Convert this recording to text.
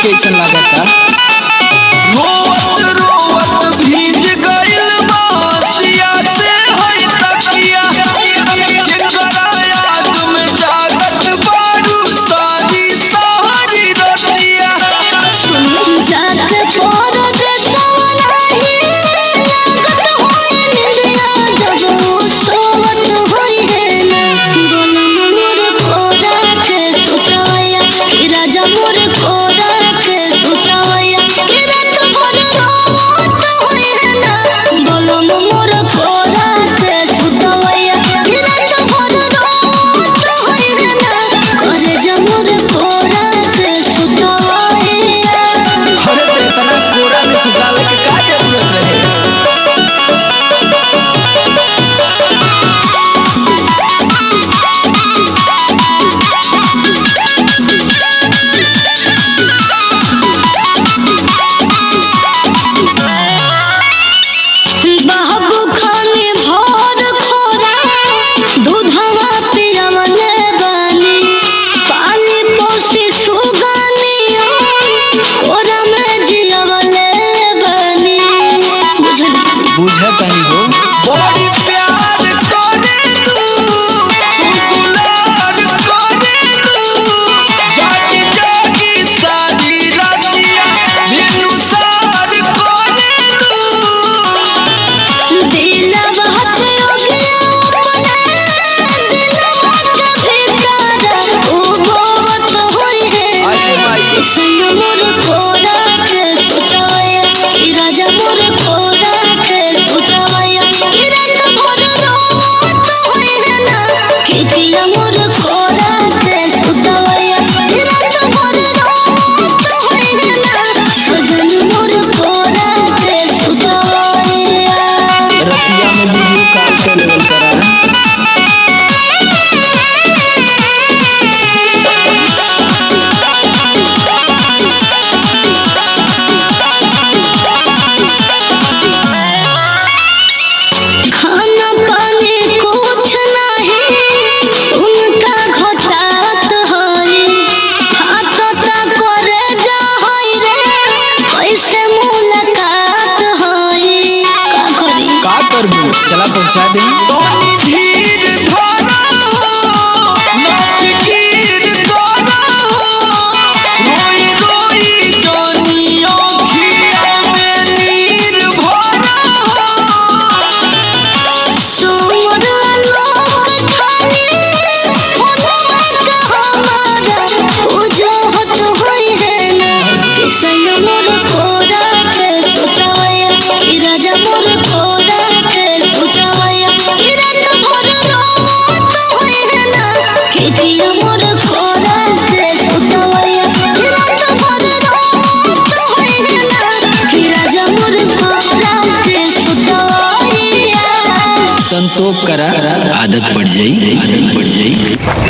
कैसन लागता? रोवत रोवत भीज गइल बासिया से है तकिया केकरा याद में जागत बारू सारी सारी रतिया जाके पोरो दे सवनाही लागत होए निंदिया जब सोवत होई है ना गोलम मोर कोरा के सुताया कि राजा मोर कोरा के सुताया कि रात भर रोवत होई है ना गोलम मोर कोरा के सुताया कि रात भर रोवत होई है ना करे जा मोर कोरा के सुताया। अरे तो इतना कोरा में सुतावे के का जरूरत रहे? बाबू खाने भर खोरा दूधवा पियवले बानी पाली पोसी सुगानिया कोरा में जियवले बानी बुझतनी हो बड़ी प्यार करे तू दुलार करे तू जागी जागी सारी रतिया बिनु सार करे तू दिलवा के ओगिया अपने दिलवा के भीतर उबोवत होई है आए माई संग मोर कोरा के सुताया कि राजा मोर कोरा के सुताया कि रात भर रोवत होई है ना कि पिया मोर कोरा के सुताया कि रात भर रोवत होई है ना सजन मोर कोरा के सुताया। रतिया में वीडियो कॉल के लेवल करा। खाना पानी कुछ नहीं उनका घटात है हाथ तक करे जा है रे कैसे मुलाकात है का करी का करबू? चला पहुंचा दे। तोनी धीर धरा हो ना फिकीर करा हो रोई रोई जानी आँखिया में नीर भरा हो सोमर लोक खाली होनवा का हमारा उजोहत होई है ना किसन मोर कोरा के सुताया कि राजा मोर कोरा के सुताया कि रात भर रोवत होई है ना कि पिया मोर कोरा के सुताया कि रात भर रोवत होई है ना कि राजा मोर कोरा के सुताया। संतोष करा, आदत पड़ जाई।